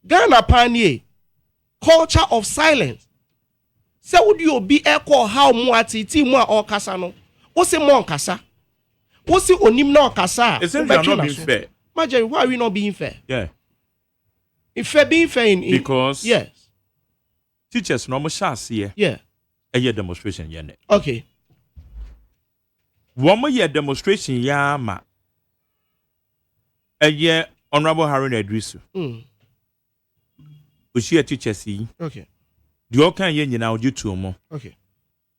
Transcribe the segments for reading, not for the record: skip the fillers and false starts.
Ghana panie culture of silence. Say would you be echo how muati ti mu a kasa no? Wo se mo kasa? Wo se onim na kasa? Isn't that not being fair? Major, why are we not being fair? Yeah. If fair being fair in because yes. Teachers no more here. Yeah. A year demonstration yene. Okay. One more year demonstration ya ma. A year Honorable Harun Edrisu. Ushia teachers yi. Okay. The all can yen now due to mo. Okay.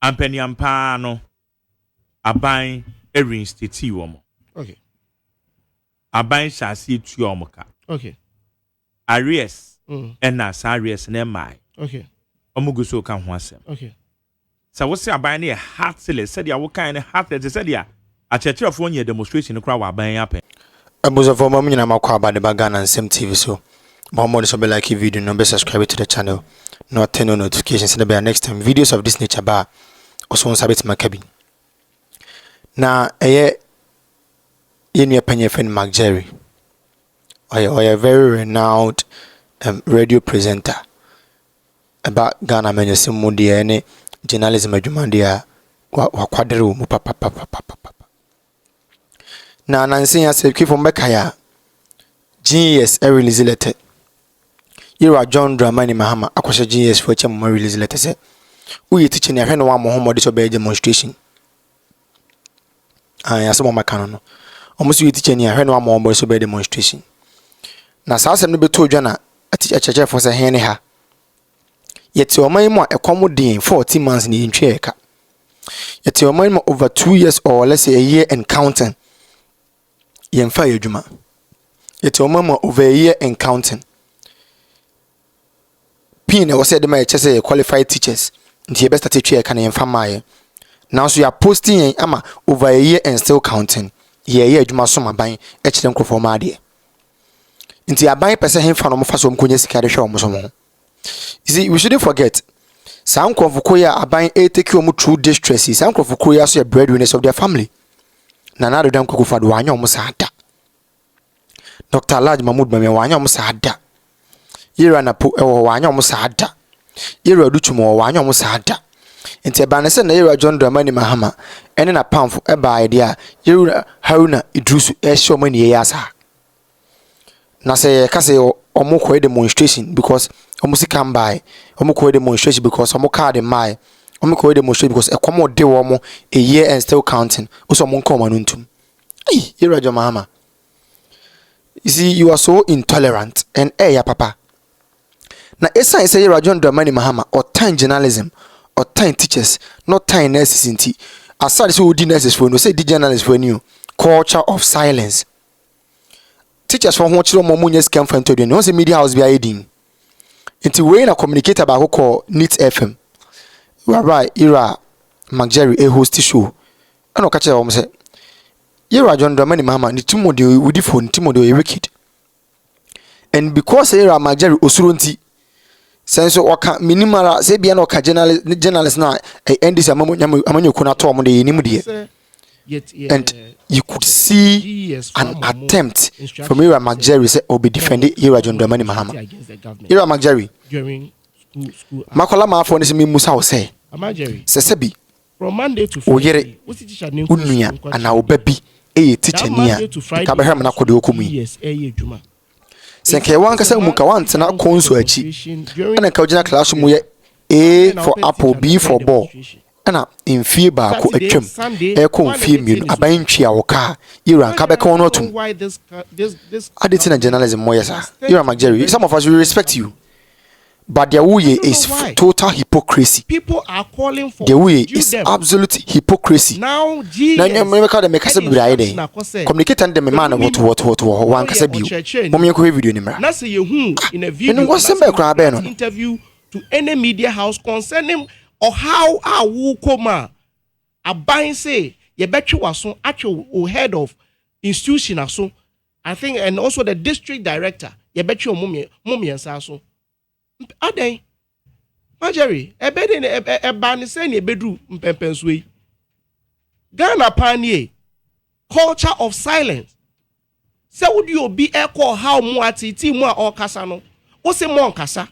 Ampeni ampano. Aban reinstate womo. Okay. Aban shall see to your moka. Okay. Aries. And na Aries ne mai. Okay. Omuguso kan ho asem. Okay. So what say aban na heartless said ya wo kan heartless said ya a churchfo nye demonstration kra wa aban ya pe. Abuzo for mom nyina makwa aba de Ghana and Nsem TV so. More so be like video no be subscribe to the channel. No turn on notifications and be next time videos of this nature bar also on sabit makabi. Na ye new penny friend Mark Jerry. Or a very renowned radio presenter about Ghana men simudi any journalism adwumandia wa kwadere mu papa. Na nansi ya se kifo mbekaya GS release letter. Ira John Dramani Mahama akwasha GS for chama release letter say we teaching ya hwene wa Muhammad so be demonstration. Ya so maka no. Omusu we teaching ya hwene wa Muhammad so be demonstration. Na saa asem no beto dwana ati acheche for say hene ha. Yeti oman mu ekomodin 14 months ni ntwe eka. Yeti oman mu over 2 years or let's say a year and counting. Yemfa yedwuma. Yeti oman mu over a year and counting. Pin was said my chese qualified teachers. Nti best atetwe eka na yemfa maaye. Now so you are posting ama over a year and still counting. Ye adwuma so maban e kire nkrofo ma ade. Nti aban pese hemfa no mfa so mkonye sika de hwe omo so mo. You see, we shouldn't forget. Some Kofukoya are buying a take you through distresses. Some Kofukoya are breadwinners of their family. Nana de Danko for Wanya Musada. Dr. Large Mahmoud Mame Wanya Musada. Ira na po Wanya Musada. Ira Duchumo Wanya Musada. And Tebanese Naira John Dramani Mahama. And in a pound for a idea. Ira Haruna Idrusu Esho many years. Nase Kase or demonstration because almost come by almost demonstration because almost card in my almost demonstration because a common day a year and still counting also mon come anuntum. Hey, you're a mama. You see, you are so intolerant and ya papa. Now esa say you're John Dramani Mahama or time journalism or time teachers, not time nurses in tea. As such who did nurses for no say the journalists for new culture of silence. Teachers from what you momunyes come from to the no say media house be aiding. Into way na communicator ba call NIT FM. You are right, Ira McJerry a host show. I no catch am say. Ira John Dramani Mahama ni tumo de wudi phone timo de wicked. And because Ira McJerry osurunti sense oka minimara say bia na oka journalist na end this amanyo kuna to am de nim de. And you could see an attempt from Ira McJerry say be defending Ira John Dramani Mahama. Ira McJerry during school. Makola ma for nse me musa wo say. Sesebi From Monday to Friday. What teacher name? Unuya ana obabi teacher nia. Ka be hwem na kode okumu. Yes, juma. Senke wan kasa mu ka wan tena konso achi. Ana ka ojina class mu ye A for apple, B for ball. Ana mfie ba ko atwam e ko mfie mienu aban twa wo ka Ira ka be ka wono otum aditina journalism moye sa Ira McJerry, some of us we respect you, but their way is total hypocrisy. People are calling for the way is absolute hypocrisy. Now na me ka de me kasa bira ide communicate and them man what wan kasa biu mom ye ko video ni mra na say you in a video interview to any media house concerning or how who come aban say ye betwe waso atwe head of institution aso I think, and also the district director ye betwe mummy ensa so aden Marjorie ebede ne ban say ne bedru mpempenso yi Ghana panie culture of silence say would you be echo how mu atiti mu a okasa no What's a mon kasa?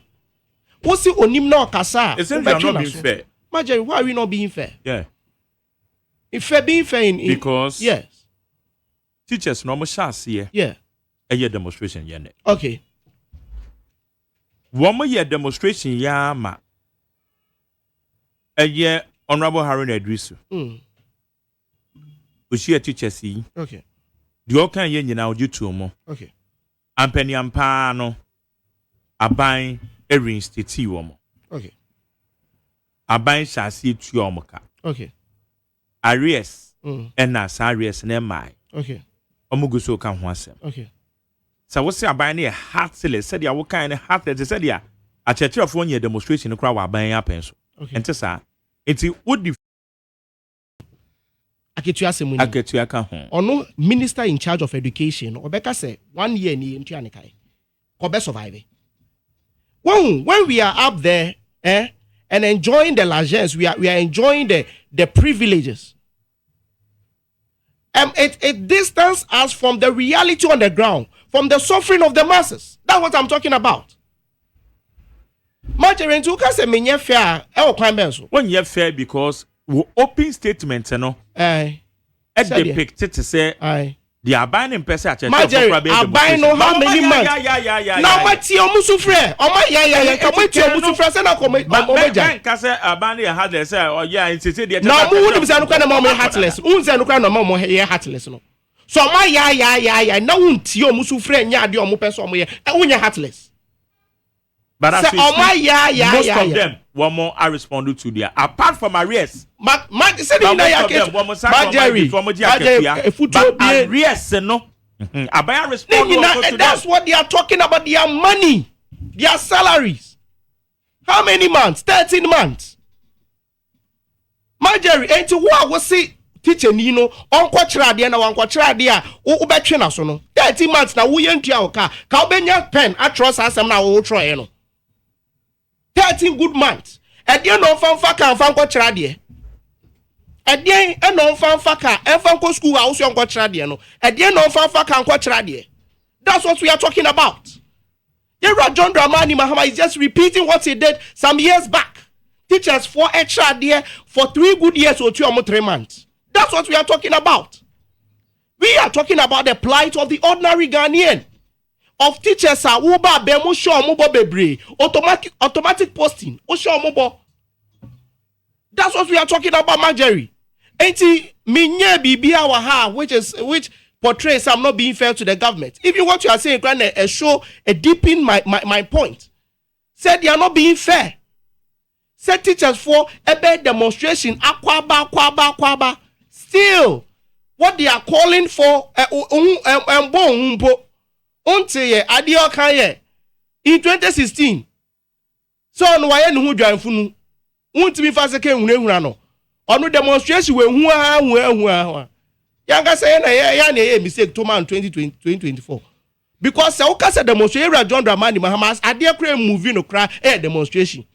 What's the onim no kasa? It's not being fair. Marjorie, why are we not being fair? Yeah. If fair being fair in because yes. Teachers normal chance here. Yeah. A year demonstration yeah. Okay. 1 year demonstration yeah ma. A year Honorable Harun Edrisu. Ushia teachers see. Okay. The all can yen now due to mo. Okay. Ampeni ampano. Aban reinstate womo. Okay. Aban shall see to your moka. Okay. Aries. And as Aries and my. Okay. Omuguso can once. Okay. So what's your buying a heartless? Said ya what kind of heartless? Said ya a church of 1 year demonstration crowd while buying a pencil. Okay. And to say, it's would the Aketuya or no minister in charge of education or better say 1 year in Tianikai. Kobe survive. When we are up there and enjoying the largesse, we are enjoying the privileges. It distances us from the reality on the ground, from the suffering of the masses. That's what I'm talking about. Marjorie, you can say me fair. When you're fair because we open statement, no. Depict to say the abandoned person at Marjorie, abandon no how many months? Now my tea omusufre. Oh my yeah. Come with tea omusufre. Say na come. But kase abandon heartless. Oh yeah, it's the. Now mu wudi bisa nukwa na mama heartless. Unze nukwa na mama heartless no. So my yeah. Now unti omusufre nya ade omu person omu ye. Unye heartless. But as say oh my yeah. Most of them one more I responded to there. Apart from arrears. Say the Marjorie, arrears no. Abaya respond. That's what they are talking about. Their money, their salaries. How many months? 13 months. Marjorie, ain't you what was see teacher Nino on quatradia na one quatradia ubetchena so no 13 months na we ain't your car. Kaubenya pen atros as na wo try no 13 good months. And you know fanfa kan fan quatradia. Edien e no fanfa ka e fan ko school house yon quatradia no. Edien no fanfa kan quatradia. That's what we are talking about. Yera John Dramani Mahama is just repeating what he did some years back. Teachers for extra there for 3 good years or 2 or 3 months. That's what we are talking about. We are talking about the plight of the ordinary Ghanaian. Of teachers are uba bemu show mubo bebre automatic posting show mubo. That's what we are talking about, Marjorie. Enti minye bibia waha which portrays I'm not being fair to the government. Even what you are saying can show a deepen my point. Said they are not being fair. Said teachers for a bad demonstration kwaba. Still, what they are calling for in 2016. So no why no dwan funu. Untimi fa se kan hunahuna no. Ono demonstration we hu. Yanga say na mistake to man 2024. Because se ukasa demonstration John Dramani Mahama ade kra movie no kra demonstration.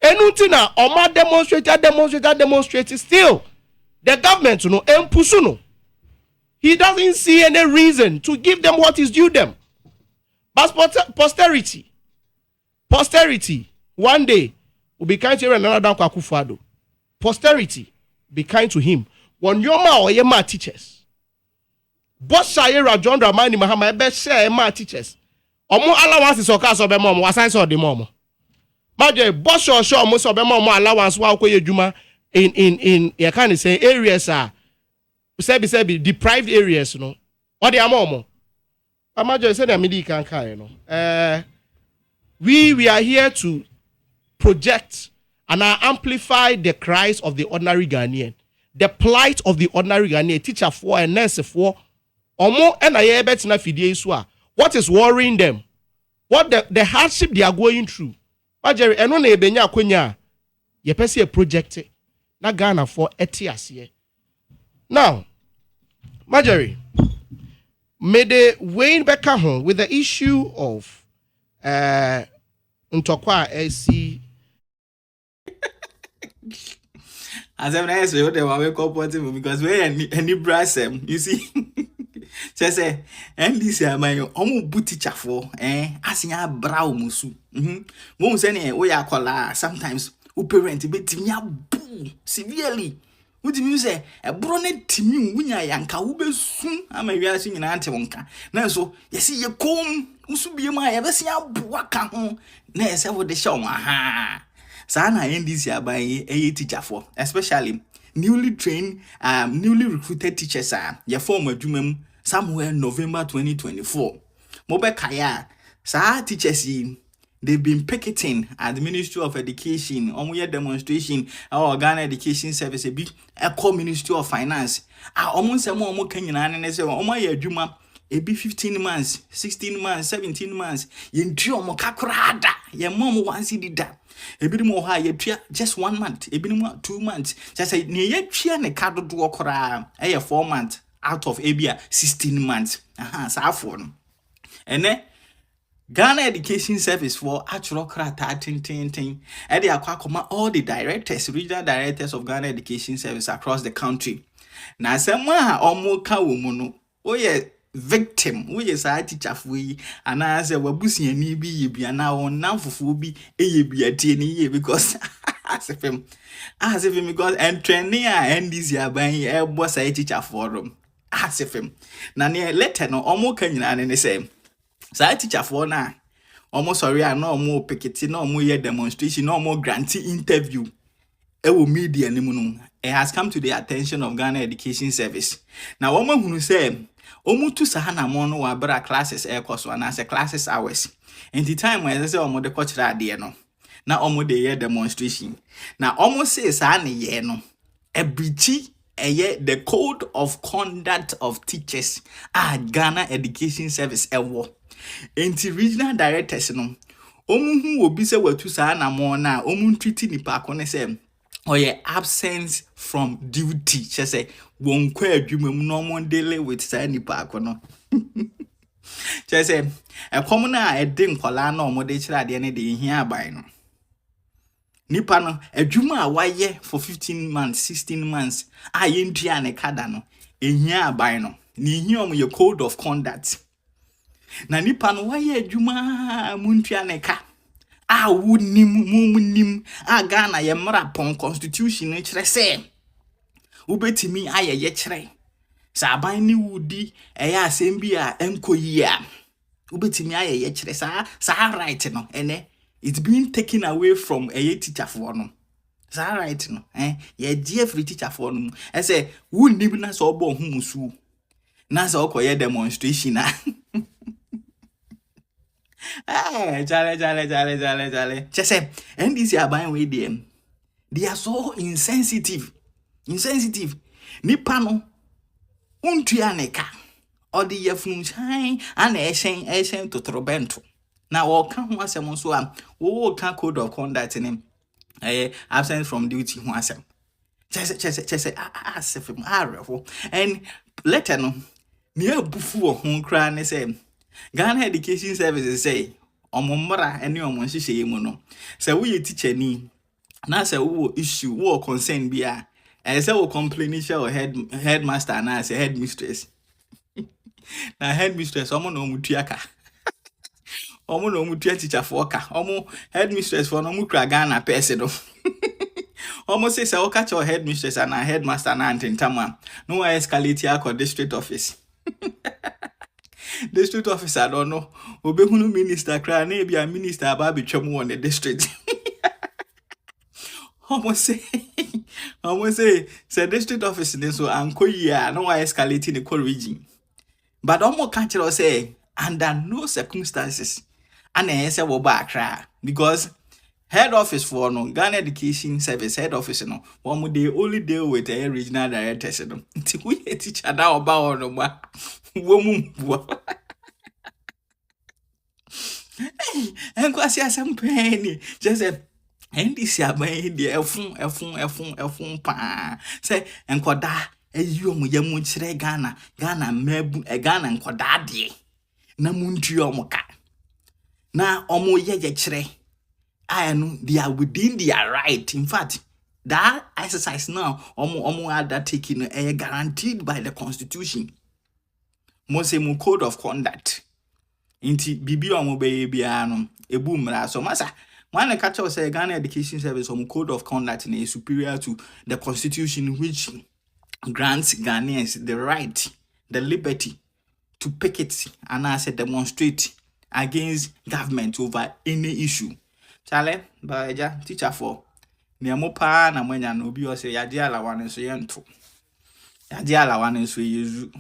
Enunti na oma demonstrate still. The government no empusu no. He doesn't see any reason to give them what is due them. But posterity, one day will be kind to another Akufo-Addo. Posterity, be kind to him. When your ma or your ma teachers, boss Shayera John Dramani Mahama best share ma teachers. Omo allowances or cast of a mom was I saw the mom. Maje boss or show most of them mom allowance while koye juma in you can say areas are say deprived areas, you know. What they are mom. Amajo said that midi can carry, you know. We are here to project and amplify the cries of the ordinary Ghanaian, the plight of the ordinary Ghanaian, teacher for and nurse for, omo and I bet na fidie iswa. What is worrying them? What the hardship they are going through? Majeri eno na ebenya akonya ye pese project na Ghana for etias here. Now, Marjorie, may the Wayne Becker home with the issue of Ntokwa AC. As I'm nice, what they were comfortable because we any brass you see. say NDC aman omo bu teacher for asinya bra musu mo say ne we akola sometimes who parent betimi abu severely what you say e bro na timi wunya yanka wo besu ama wiase nyina ante wonka na so yesi ye kom usu bie ma ye besia abu aka ho na ese wo de sha won ha sa na NDC aban e teacher for especially newly trained newly recruited teachers your form adwuma somewhere November 2024 mobe kaya sa teachers they've been picketing at the Ministry of Education on demonstration or Ghana Education Service a big eco Ministry of Finance almost a more Kenyan and say ye adwuma e be 15 months 16 months 17 months yen trio mo kakrada ye mom wan see that ebi mo ha ye twa just 1 month ebi mo 2 months just say ne ye twa ne ka dodo kora 4 months out of ebia 16 months sa for no ene Ghana Education Service for actual krata tin e dey akwa all the directors regional directors of Ghana Education Service across the country na asem a omo ka wo mu no oye victim we is a teacher for yi and I say wabusiani bi ye bia na won namfofo bi eye bia tie ni ye because as if him because and training NDC aban e boss a teacher for them as if him na ne letter no omo ka nyina ne say sa teacher for na omo sorry na omo piketi na omo ye demonstration na omo grantee interview ewo media ni mu no it has come to the attention of Ghana Education Service na omo hunu say omutu sahana mono wa bra classes so na say classes hours and the time when say omo de cultural ade no na omo de ye demonstration na omo say sa ne ye no ebrichi the code of conduct of teachers Ghana Education Service ewo enti regional directors no omu hu obi say watu sahana mo na omu treat nipa ko ne say oye absence from duty she say won kwa adwuma mu no mo daily with say nipa akono she say e kom na e de nkola na omo de kira de ne de hia aban no nipa no adwuma a waye for 15 months 16 months ye ntua ne kada no ehia aban no ni hia omo ye code of conduct na nipa no waye adwuma mu ntua ne ka wunim Ghana ye mrapon constitution ne kire se ubetimi aye kire sa aban ni wudi eya asem bi a enkoyi a ubetimi aye kire sa right no ene it's being taken away from a teacher for no sa right no ye die free teacher for no e say wunim na so obo humusu na so okoye demonstration na Jale. Just say, and this is buying with them. They are so insensitive. Nipano, untuaneka, or the yefun shine, and Asian to Trobento. Now, all come once a month, all can code of conduct in him. Absent from duty once. Just and let no near buffo home cry and say. Ghana Education Services say omombra ene omonhihye mu no say we teacher ni na say wo issue wo concern bia say wo complain share headmaster na say headmistress na headmistress omo no mutua ka omo no mutua teacher for ka omo headmistress for no mukra Ghana person no omo say o catch your headmistress and headmaster na antentama no escalate your district office. District officer don't know. Obehunu minister cry na be a minister about betwem on the district. Almost say district office then so ankoyi no escalating the core region. But almost can't you say under no circumstances and say wo ba cry because head office for no Ghana Education Service head office no one they only deal with a regional directors no. Nti we teacher da oba ono ma wo enkwasi asempeni just say NDC aban de efun pa say enkoda eyi omo ya mu kire Ghana mebu Ghana enkoda de na muntu omo ka na omo ye kire anu they are within their right. In fact, that exercise now omo are that taking guaranteed by the constitution. mo say mo code of conduct inti bibi o mo be bia no ebu mra so masa one catch us say Ghana Education Service mo code of conduct is superior to the constitution which grants Ghanaians the right, the liberty to picket and as demonstrate against government over any issue. Chale, ba teacher for ne mo pa na mwanya no bi o say yade alawane so yento. Yade alawane so yezu.